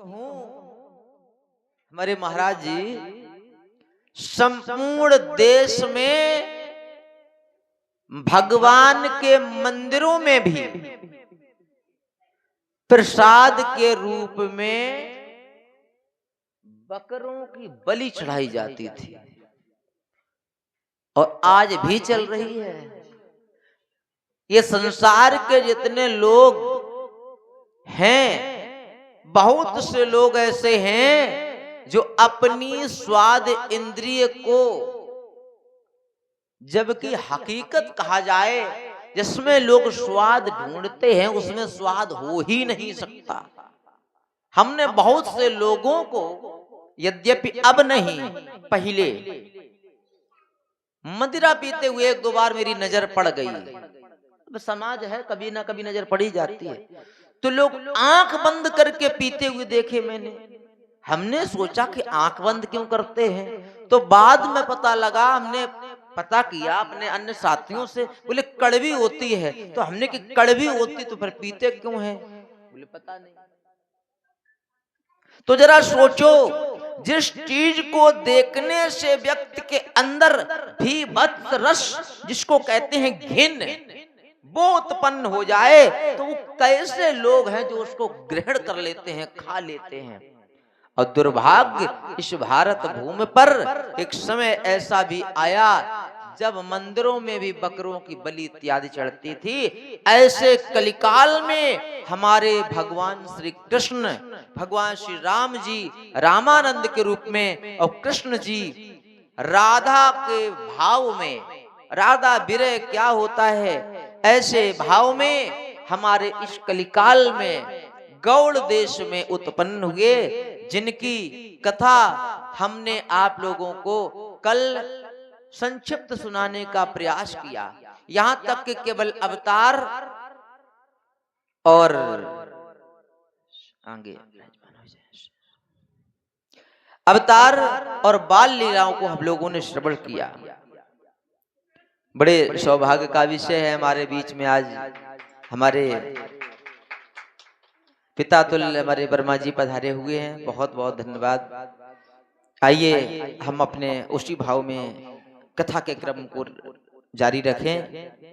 कहूं हमारे महाराज जी संपूर्ण देश में भगवान के मंदिरों में भी प्रसाद के रूप में बकरों की बलि चढ़ाई जाती थी और आज भी चल रही है। ये संसार के जितने लोग हैं, बहुत से लोग ऐसे हैं जो अपनी स्वाद इंद्रिय को, जबकि हकीकत कहा जाए जिसमें लोग स्वाद ढूंढते हैं उसमें स्वाद हो ही नहीं सकता। हमने बहुत से लोगों को, यद्यपि अब नहीं, पहले मदिरा पीते हुए एक दो बार मेरी नजर पड़ गई। अब समाज है, कभी ना कभी नजर पड़ी जाती है। तो लोग आंख बंद करके पीते हुए देखे मैंने। हमने सोचा कि आंख बंद क्यों करते हैं, तो बाद में पता लगा, हमने पता किया अपने अन्य साथियों से, बोले कड़वी होती है। तो हमने कि कड़वी होती तो फिर पीते क्यों है, बोले पता नहीं। तो जरा सोचो, जिस चीज को देखने से व्यक्ति के अंदर भी भत्स रस, जिसको कहते हैं घिन, वो उत्पन्न हो जाए, तो वो कैसे लोग हैं जो उसको ग्रहण कर लेते हैं, खा लेते हैं। और दुर्भाग्य इस भारत भूमि पर एक समय ऐसा भी आया जब मंदिरों में भी बकरों की बलि इत्यादि चढ़ती थी। ऐसे कलिकाल में हमारे भगवान श्री कृष्ण, भगवान श्री राम जी रामानंद के रूप में और कृष्ण जी राधा के भाव में, राधा विरह क्या होता है, ऐसे भाव में हमारे इस कलिकाल में गौड़ देश में उत्पन्न हुए, जिनकी कथा हमने आप लोगों को कल संक्षिप्त सुनाने का प्रयास किया। यहां तक कि केवल अवतार और आगे अवतार और बाल लीलाओं को हम लोगों ने श्रवण किया। बड़े सौभाग्य का विषय है, हमारे बीच में आज हमारे पिता तुल्य हमारे वर्मा जी पधारे हुए हैं, बहुत बहुत धन्यवाद। आइए हम अपने उसी भाव में कथा के क्रम को जारी रखें।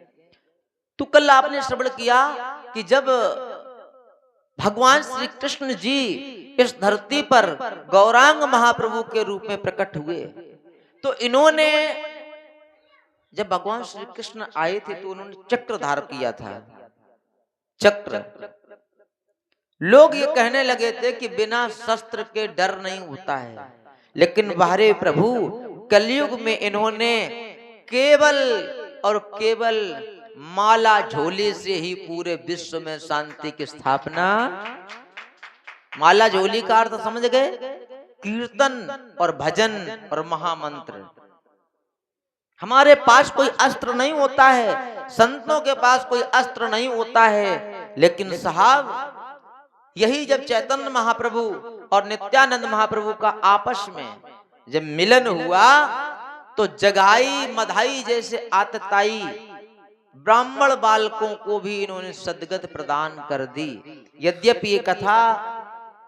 तो कल आपने श्रवण किया कि जब भगवान श्री कृष्ण जी इस धरती पर गौरांग महाप्रभु के रूप में प्रकट हुए, तो इन्होंने, जब भगवान श्री कृष्ण आए थे तो उन्होंने चक्र धारण किया था। चक्र, लोग ये कहने लगे थे कि बिना शस्त्र के डर नहीं होता है, लेकिन बाहरे प्रभु कलयुग में इन्होंने केवल और केवल माला झोले से ही पूरे विश्व में शांति की स्थापना। माला झोली का अर्थ समझ गए? कीर्तन और भजन और महामंत्र। हमारे पास कोई अस्त्र नहीं होता है, संतों के पास कोई अस्त्र नहीं होता है, लेकिन साहब यही जब चैतन्य महाप्रभु और नित्यानंद महाप्रभु का आपस में जब मिलन हुआ, तो जगाई मधाई जैसे आतताई ब्राह्मण बालकों को भी इन्होंने सद्गत प्रदान कर दी। यद्यपि ये कथा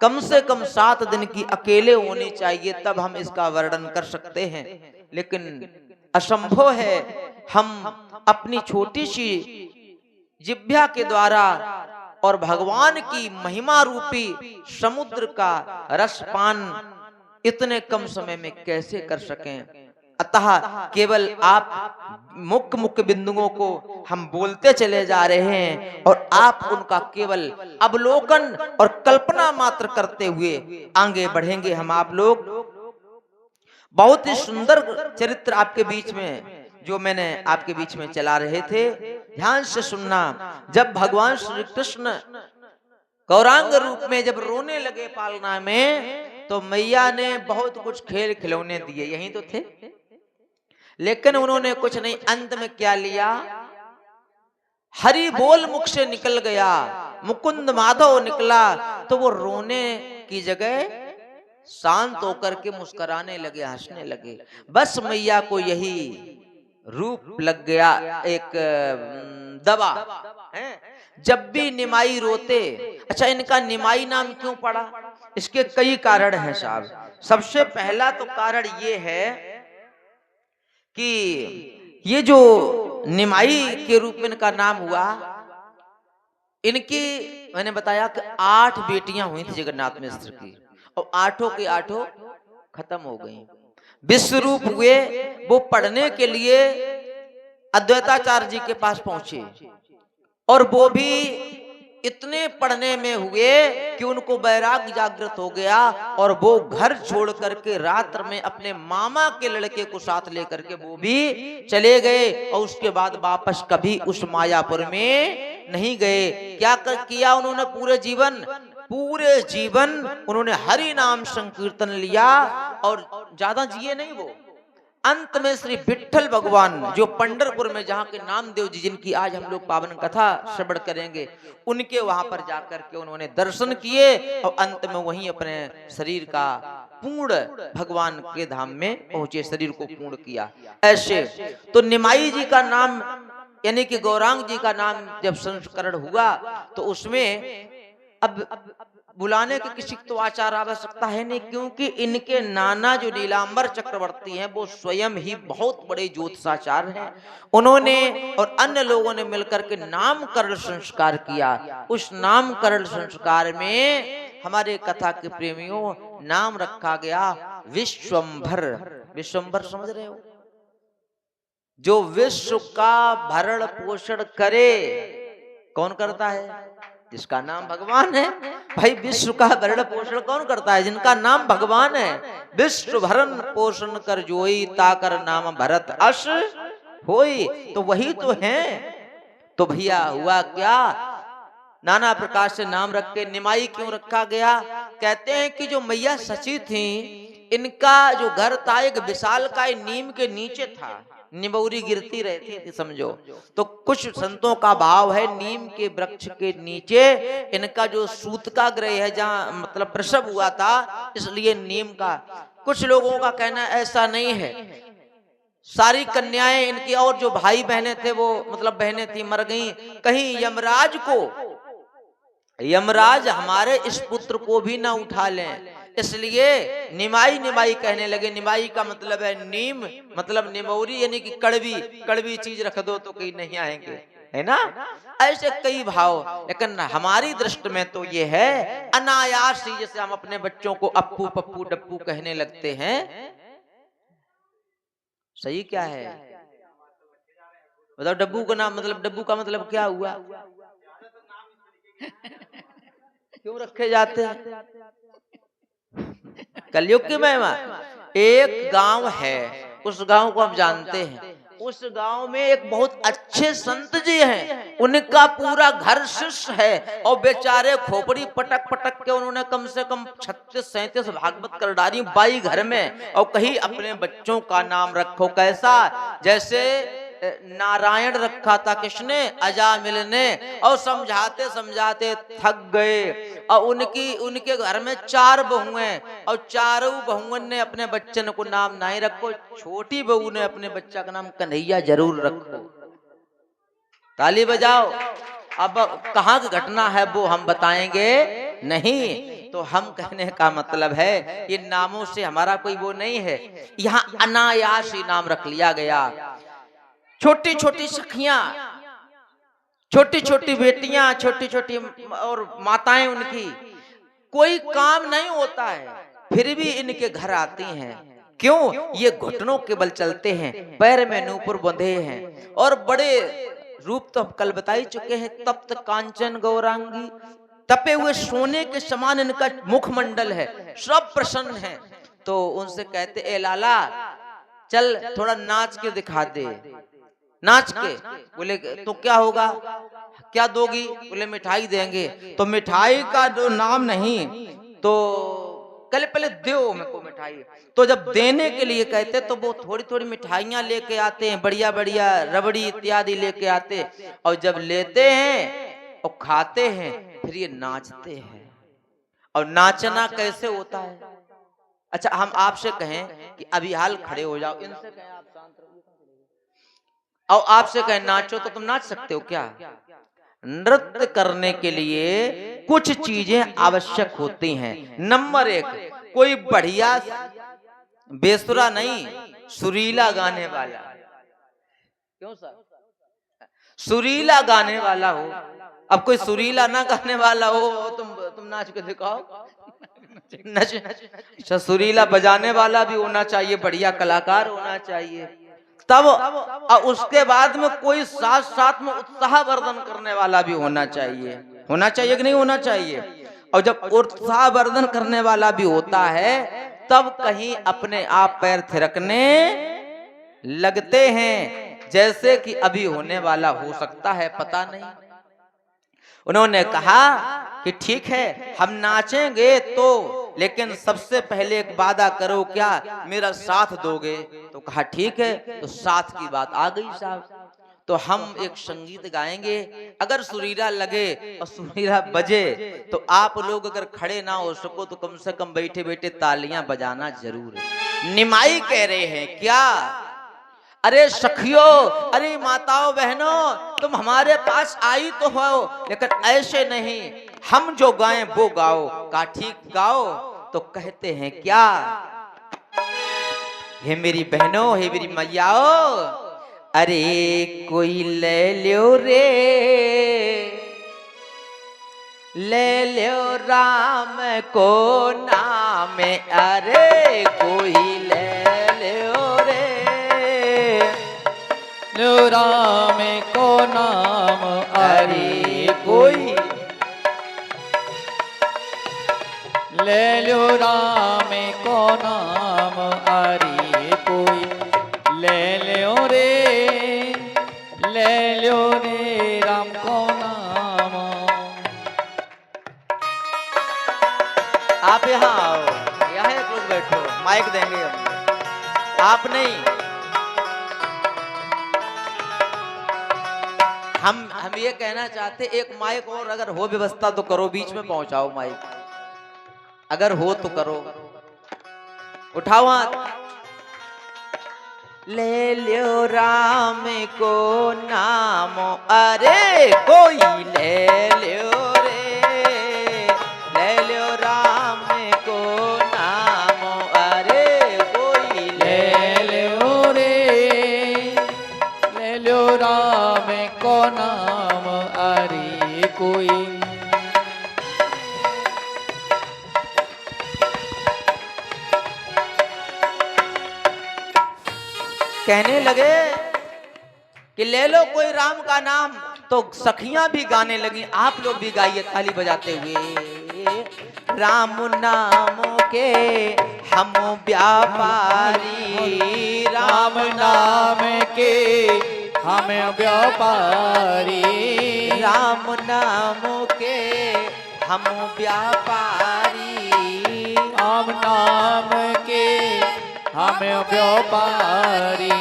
कम से कम 7 दिन की अकेले होनी चाहिए, तब हम इसका वर्णन कर सकते हैं, लेकिन असंभव है हम अपनी छोटी सी जिह्वा के द्वारा और भगवान की महिमा रूपी समुद्र का रसपान इतने कम समय में कैसे कर सकें। अतः केवल आप मुख्य मुख्य बिंदुओं को हम बोलते चले जा रहे हैं और आप उनका केवल अवलोकन और कल्पना मात्र करते हुए आगे बढ़ेंगे। हम आप लोग बहुत ही सुंदर चरित्र आपके बीच में जो मैंने आपके बीच में चला रहे थे, ध्यान से सुनना। जब भगवान श्री कृष्ण गौरांग रूप में जब रोने लगे पालना में, तो मैया ने बहुत कुछ खेल खिलौने दिए, यही तो थे, लेकिन उन्होंने कुछ नहीं। अंत में क्या लिया? हरि बोल मुख से निकल गया, मुकुंद माधव निकला, तो वो रोने की जगह शांत होकर के मुस्कुराने लगे, हंसने लगे। बस मैया को यही रूप लग गया, एक दवा है। जब भी निमाई रोते, अच्छा इनका निमाई नाम क्यों पड़ा? इसके कई कारण हैं साहब। सबसे पहला तो कारण ये है कि ये जो निमाई के रूप में इनका नाम हुआ, इनकी मैंने बताया कि 8 बेटियां हुई थी जगन्नाथ मिश्र की, और 8 की 8 खत्म हो गई। विश्वरूप हुए, वो पढ़ने के लिए अद्वैताचार्य जी के पास पहुंचे, और वो भी इतने पढ़ने में हुए कि उनको वैराग्य जागृत हो गया, और वो घर छोड़ करके रात्र में अपने मामा के लड़के को साथ लेकर के वो भी चले गए, और उसके बाद वापस कभी उस मायापुर में नहीं गए। क्या किया उन्होंने? पूरे जीवन उन्होंने हरि नाम संकीर्तन लिया, और ज्यादा जिए नहीं वो। अंत में श्री विठ्ठल भगवान जो पंढरपुर में, जहाँ के नामदेव जी जिनकी आज हम लोग पावन कथा श्रवण करेंगे, उनके वहां पर जाकर के उन्होंने दर्शन किए, और अंत में वहीं अपने शरीर का पूर्ण भगवान के धाम में पहुंचे, शरीर को पूर्ण किया। ऐसे तो निमाई जी का नाम यानी कि गौरांग जी का नाम जब संस्करण हुआ, तो उसमें अब बुलाने के किसी तो आचार आवश्यकता है नहीं, क्योंकि इनके नाना जो नीलांबर चक्रवर्ती हैं वो स्वयं ही बहुत बड़े ज्योतिषाचार्य हैं। उन्होंने और अन्य लोगों ने मिलकर के नामकरण संस्कार किया। उस नामकरण संस्कार में हमारे कथा के प्रेमियों नाम रखा गया विश्वंभर। विश्वंभर समझ रहे हो? जो विश्व का भरण पोषण करे। कौन करता है? जिसका नाम भगवान है। भाई विश्व का भरण पोषण कौन करता है? जिनका नाम भगवान है। विश्व भरण पोषण कर जोई, ताकर नाम भरत अश होई। तो वही तो है। तो भैया हुआ क्या, नाना प्रकार से नाम रख के निमाई क्यों रखा गया? कहते हैं कि जो मैया सची थी, इनका जो घर था एक विशालकाय नीम के नीचे था, निबौरी गिरती रहती थी समझो। तो कुछ संतों का भाव है नीम के वृक्ष के नीचे इनका जो सूतका गृह है, जहाँ मतलब प्रसव हुआ था, इसलिए नीम का। कुछ लोगों का कहना ऐसा नहीं है। सारी कन्याएं इनकी और जो भाई बहनें थे वो मतलब बहनें थी मर गई। कहीं यमराज हमारे इस पुत्र को भी ना उठा लें, इसलिए निमाई निमाई कहने लगे। निमाई का मतलब है नीम, मतलब निमौरी यानी कि कड़वी चीज रख दो तो कहीं नहीं आएंगे, है ना। ऐसे कई भाव, लेकिन हमारी दृष्टि में तो ये है अनायास ही, जैसे हम अपने बच्चों को अप्पू पप्पू डप्पू कहने लगते हैं। सही क्या है? मतलब डब्बू का नाम, मतलब डब्बू का मतलब क्या हुआ? क्यों रखे जाते हैं? कलयुग की महिमा। एक गांव है, उस गांव को हम जानते हैं। उस गांव में एक बहुत अच्छे संत जी हैं, उनका पूरा घर शिष्य है, और बेचारे खोपड़ी पटक पटक के उन्होंने कम से कम 36-37 भागवत कर डाली 22 घर में। और कहीं अपने बच्चों का नाम रखो कैसा, जैसे नारायण रखा था किसने? अजामिल ने। और समझाते समझाते थक गए, और उनके घर में 4 बहुएं, और चारों बहुओं ने अपने बच्चन को नाम नहीं रखो। छोटी बहू ने अपने बच्चा का नाम कन्हैया जरूर रखो। ताली बजाओ। अब कहाँ की घटना है वो हम बताएंगे नहीं। तो हम कहने का मतलब है ये नामों से हमारा कोई वो नहीं है, यहाँ अनायास ही नाम रख लिया गया। छोटी छोटी सखियां, छोटी छोटी बेटियां, छोटी छोटी और माताएं, उनकी कोई काम नहीं होता है, फिर भी इनके घर आती हैं। क्यों? ये घुटनों के बल चलते हैं, पैर में नूपुर बंधे हैं, और बड़े रूप तो हम कल बता ही चुके हैं। तप्त कांचन गौरांगी, तपे हुए सोने के समान इनका मुखमंडल है, सब प्रसन्न है। तो उनसे कहते, ए लाला चल थोड़ा नाच के दिखा दे। नाच के। बोले तो क्या होगा, क्या दोगी? बोले मिठाई देंगे। तो मिठाई का जो नाम नहीं, तो कल पहले दो मेरे को मिठाई। तो जब देने के लिए कहते तो वो थोड़ी थोड़ी मिठाइयां लेके आते हैं, बढ़िया बढ़िया रबड़ी इत्यादि लेके आते, और जब लेते हैं और खाते हैं फिर ये नाचते हैं। और नाचना कैसे होता है? अच्छा हम आपसे कहें कि अभी हाल खड़े हो जाओ, इनसे कहें आप शांत रहो, और आपसे कहें नाचो, तो तुम नाच सकते हो क्या? नृत्य करने के लिए कुछ चीजें आवश्यक होती हैं। नंबर 1, कोई बढ़िया बेसुरा नहीं, सुरीला गाने वाला। क्यों सर? सुरीला गाने वाला हो। अब कोई सुरीला ना गाने वाला हो, तुम नाच के दिखाओ, नच। सुरीला बजाने वाला भी होना चाहिए, बढ़िया कलाकार होना चाहिए। तब उसके बाद में कोई साथ साथ में उत्साहवर्धन करने वाला भी होना चाहिए। होना चाहिए कि नहीं होना चाहिए? और जब उत्साहवर्धन करने वाला भी होता है, तब कहीं अपने आप पैर थिरकने लगते हैं, जैसे कि अभी होने वाला हो सकता है, पता नहीं। उन्होंने कहा कि ठीक है, हम नाचेंगे तो, लेकिन सबसे पहले एक वादा करो, क्या मेरा साथ दोगे? तो कहा ठीक है। तो साथ की बात आ गई साहब। तो हम एक संगीत गाएंगे, अगर सुरीला लगे और सुरीला बजे तो आप लोग अगर खड़े ना हो सको तो कम से कम बैठे बैठे तालियां बजाना जरूर है। निमाई कह रहे हैं क्या? अरे सखियों, अरे माताओं बहनों, तुम हमारे पास आई तो हो, लेकिन ऐसे नहीं, हम जो गाएं वो गाओ। का ठीक गाओ। तो कहते हैं क्या? हे मेरी बहनों, हे मेरी मैयाओ, अरे कोई ले लो रे, ले लो राम को नाम, अरे कोई ले लो रे, लो राम को नाम, अरे कोई ले लो राम को नाम, अरे कोई ले लो रे, ले लो रे राम को नाम। आप यहाँ आओ, यहाँ एक लोग बैठो, माइक देंगे हम, आप नहीं। हम ये कहना चाहते, एक माइक और अगर हो व्यवस्था तो करो, बीच में पहुंचाओ माइक, अगर हो तो करो। उठाओ हाथ। ले लो राम को नाम, अरे कोई ले लो रे, ले लो राम को नाम, अरे कोई ले लो रे, ले लो राम को नाम, अरे कोई। कहने लगे कि ले लो कोई राम का नाम, तो सखियां भी गाने लगी। आप लोग भी गाइए ताली बजाते हुए। राम नाम के हम व्यापारी, राम नाम के हम व्यापारी, राम नाम के हम व्यापारी, राम नाम के हम व्यापारी।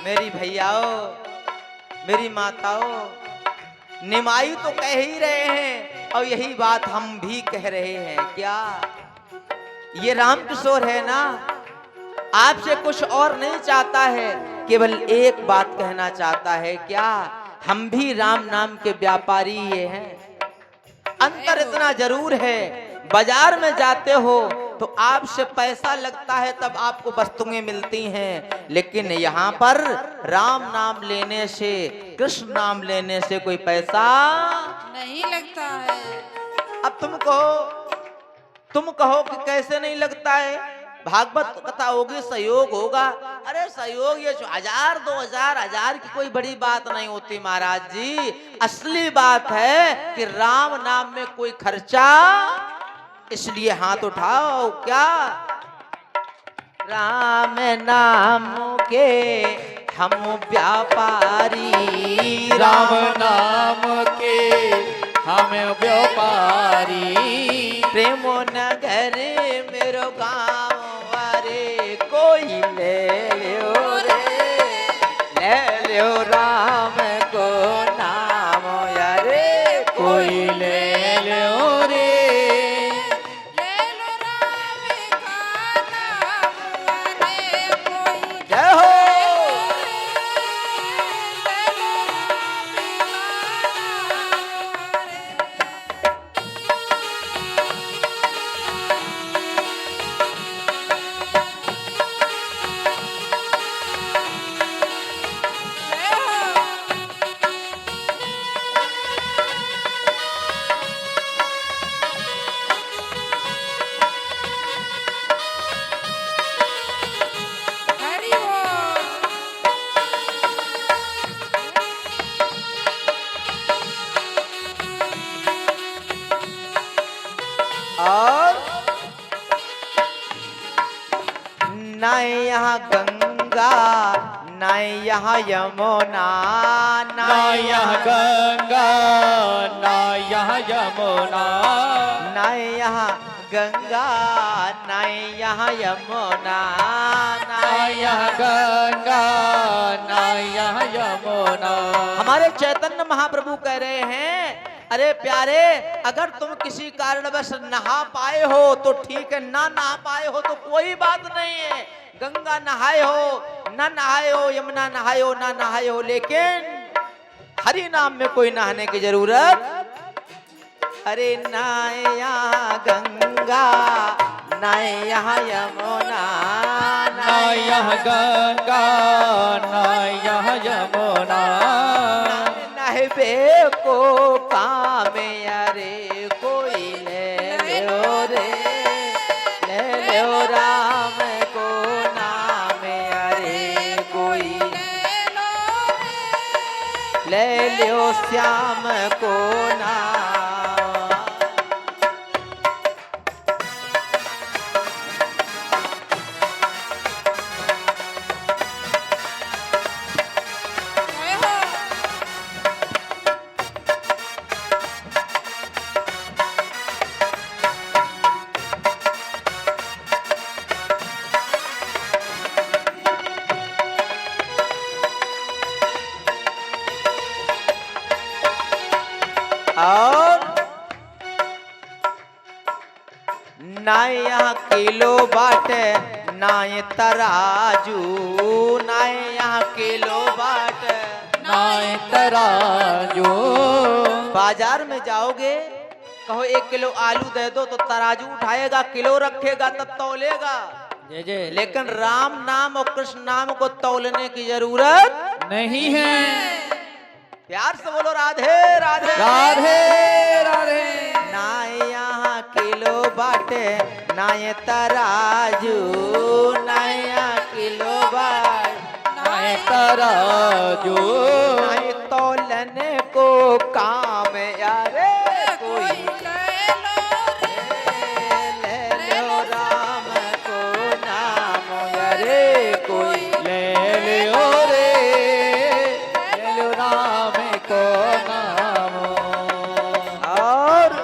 मेरी भैयाओ, मेरी माताओं, निमाई तो कह ही रहे हैं और यही बात हम भी कह रहे हैं। क्या ये राम किशोर है ना? आपसे कुछ और नहीं चाहता है, केवल एक बात कहना चाहता है। क्या हम भी राम नाम के व्यापारी ये हैं। अंतर इतना जरूर है, बाजार में जाते हो तो आपसे पैसा लगता है, तब आपको वस्तुएं मिलती हैं, लेकिन यहाँ पर राम नाम लेने से, कृष्ण नाम लेने से कोई पैसा नहीं लगता है। अब तुम कहो कि कैसे नहीं लगता है? भागवत कथा होगी, सहयोग होगा। अरे सहयोग ये 1000 2000 1000 की कोई बड़ी बात नहीं होती महाराज जी। असली बात है कि राम नाम में कोई खर्चा, इसलिए हाथ उठाओ। क्या राम नाम के हम व्यापारी, राम नाम के हम व्यापारी, प्रेमो नगर मेरो गाँव, अरे कोई ले लो रे, ले लो राम को नाम, अरे कोई ले लो रे, ले लो राम का नाम, अरे कोई जय हो। ले लो राम का नाम, अरे ना यहाँ गंगा ना यहाँ यमुना ना यहाँ गंगा ना यहाँ यमुना ना यहाँ गंगा ना यहाँ यमुना ना यहाँ गंगा ना यहाँ यमुना। हमारे चैतन्य महाप्रभु कह रहे हैं, अरे प्यारे, अगर तुम किसी कारणवश नहा पाए हो तो ठीक है, ना नहा पाए हो तो कोई बात नहीं है। गंगा नहाए हो ना नहाए हो, यमुना नहाए हो ना नहाए हो, लेकिन हरि नाम में कोई नहाने की जरूरत। अरे ना यहाँ गंगा ना यहाँ यमुना ना यहाँ गंगा ना यहाँ यमुना नहबे को काम अरे कोई ले लो रे, ले लो राम को नाम अरे कोई ले लो श्याम को नाम। और ना यहाँ किलो बाटे ना ये तराजू, ना यहाँ किलो बाटे ना तराजू। बाजार में जाओगे, कहो 1 किलो आलू दे दो तो तराजू उठाएगा, किलो रखेगा तब तौलेगा। लेकिन राम नाम और कृष्ण नाम को तौलने की जरूरत नहीं है। प्यार से बोलो राधे राधे राधे राधे। ना यहाँ किलो बाटे ना ये तराजू, ना यहाँ किलो बाट ना तराजू। ना ये तौलने को काम यारे कोई ले लो राम को नाम यारे कोई ले लो रे, ले लो राम को नाम। और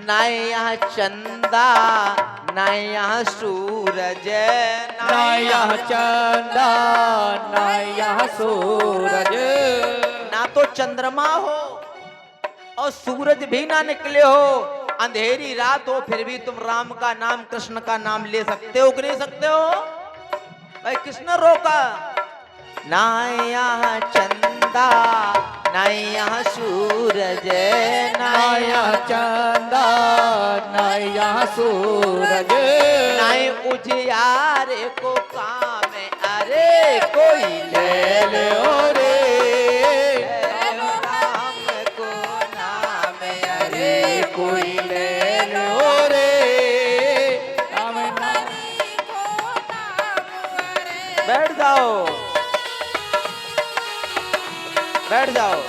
ना यहाँ चंदा ना यहाँ सूरज ना यहाँ चंदा ना यहाँ सूरज। ना तो चंद्रमा हो और सूरज भी ना निकले हो, अंधेरी रात हो, फिर भी तुम राम का नाम कृष्ण का नाम ले सकते हो कि नहीं सकते हो? भाई किसने रोका? ना यहाँ चंदा ना यहाँ सूरज ना यहाँ चंदा ना यहाँ सूरज। ना उजियारे को काम अरे कोई ले लो रे, ले लो राम को नाम अरे कोई ले लो रे। राम नाम। बैठ जाओ, बैठ जाओ।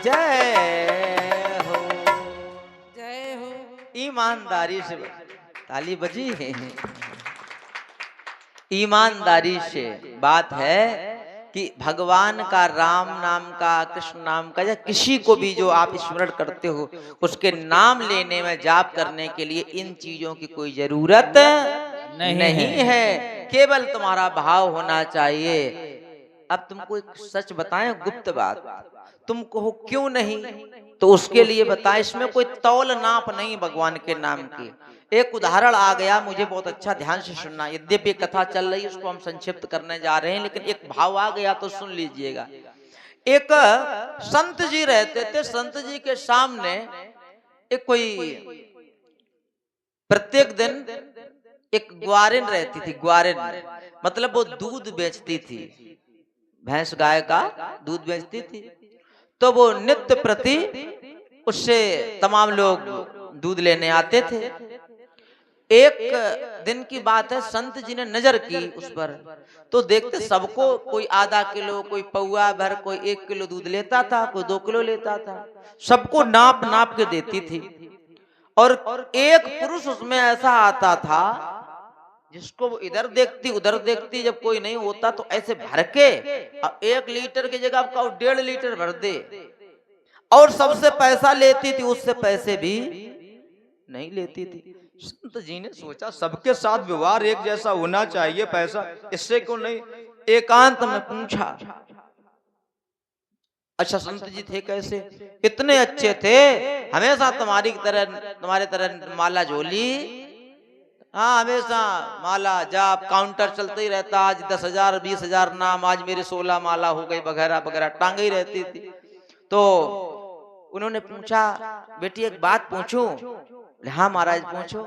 जय हो, जय हो। ईमानदारी से ताली बजी है। ईमानदारी से बात है कि भगवान का राम नाम का कृष्ण नाम का या किसी को भी जो आप स्मरण करते हो उसके नाम लेने में जाप करने के लिए इन चीजों की कोई जरूरत नहीं है। केवल तुम्हारा भाव होना चाहिए। अब तुमको एक सच बताएं, गुप्त बात, तुम कहो क्यों नहीं, तो उसके लिए बताएं, इसमें कोई तौल नाप नहीं भगवान के नाम की। एक उदाहरण आ गया, मुझे बहुत अच्छा, ध्यान से सुनना। यद्यपि कथा चल रही है उसको हम संक्षिप्त करने जा रहे हैं, लेकिन एक भाव आ गया तो सुन लीजिएगा। एक संत जी रहते थे, संत जी के सामने एक कोई प्रत्येक दिन एक ग्वारिन रहती थी। ग्वारिन मतलब वो दूध बेचती थी, भैंस गाय का दूध बेचती थी। तो वो नित्य प्रति उससे तमाम लोग दूध लेने आते थे। एक दिन की बात है, संत जी ने नजर की उस पर, तो देखते सबको कोई आधा किलो, कोई पौआ भर, कोई 1 किलो दूध लेता था, कोई 2 किलो लेता था, सबको नाप नाप के देती थी। और एक पुरुष उसमें ऐसा आता था जिसको वो इधर देखती उधर देखती, जब कोई नहीं होता तो ऐसे भर के 1 लीटर की जगह आपका 1.5 लीटर भर दे, और सबसे पैसा लेती थी, उससे पैसे भी नहीं लेती थी। संत जी ने सोचा सबके साथ व्यवहार एक जैसा होना चाहिए, पैसा इससे क्यों नहीं, एकांत में पूछा। अच्छा संत जी थे कैसे? इतने अच्छे थे, हमेशा तुम्हारे तरह माला झोली, हाँ हमेशा माला जाप काउंटर चलते ही रहता, आज 10,000 20,000 नाम, आज मेरे 16 माला हो गई वगैरह वगैरह टांगे ही रहती थी। तो उन्होंने पूछा, बेटी एक बात पूछूं? हाँ महाराज पूछो।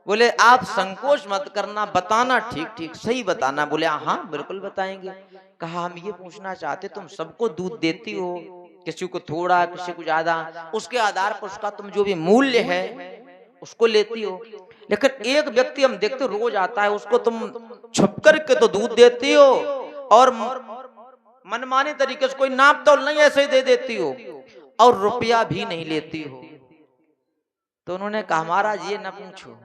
बोले आप संकोच मत करना, बताना ठीक ठीक सही बताना। बोले हाँ बिल्कुल बताएंगे। कहा हम ये पूछना चाहते, तुम सबको दूध देती हो, किसी को थोड़ा किसी को ज्यादा, उसके आधार पर उसका तुम जो भी मूल्य है उसको लेती हो, लेकिन एक व्यक्ति हम देखते रोज आता है, उसको तुम छुप करके तो दूध देती हो और मनमानी तरीके से कोई नाप तोल नहीं ऐसे ही दे देती हो, और रुपया भी नहीं लेती हो। तो उन्होंने कहा महाराज ये न पूछो।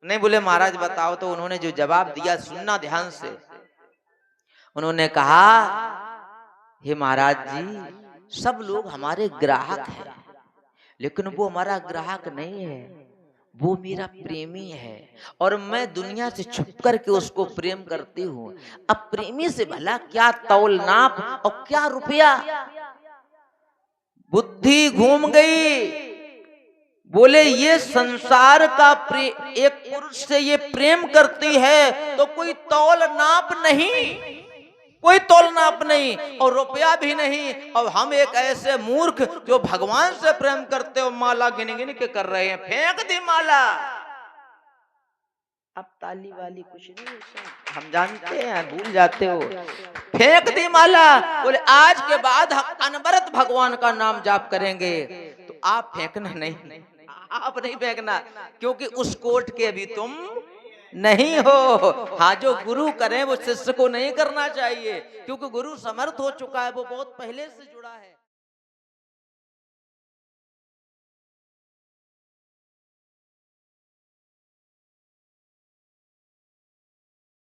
नहीं बोले महाराज बताओ। तो उन्होंने जो जवाब दिया सुनना ध्यान से। उन्होंने कहा हे महाराज जी, सब लोग हमारे ग्राहक हैं, लेकिन वो हमारा ग्राहक नहीं है, वो मेरा प्रेमी है, और मैं दुनिया से छुप करके उसको प्रेम करती हूँ। अब प्रेमी से भला क्या तौल नाप और क्या रुपया। बुद्धि घूम गई। बोले ये संसार का एक पुरुष से ये प्रेम करती है तो कोई तौल नाप नहीं, कोई तौल नाप नहीं और रुपया भी नहीं, और हम एक ऐसे मूर्ख जो भगवान से प्रेम करते हो माला गिन गिन के कर रहे हैं, फेंक दी माला। अब ताली वाली कुछ नहीं, हम जानते हैं, भूल जाते हो, फेंक दी माला। बोले आज के बाद हम अनवरत भगवान का नाम जाप करेंगे। तो आप फेंकना नहीं, आप नहीं फेंकना, क्योंकि उस कोट के अभी तुम नहीं हो। हाँ जो गुरु करे वो शिष्य को नहीं करना चाहिए, क्योंकि गुरु समर्थ हो चुका है, वो बहुत पहले से जुड़ा है।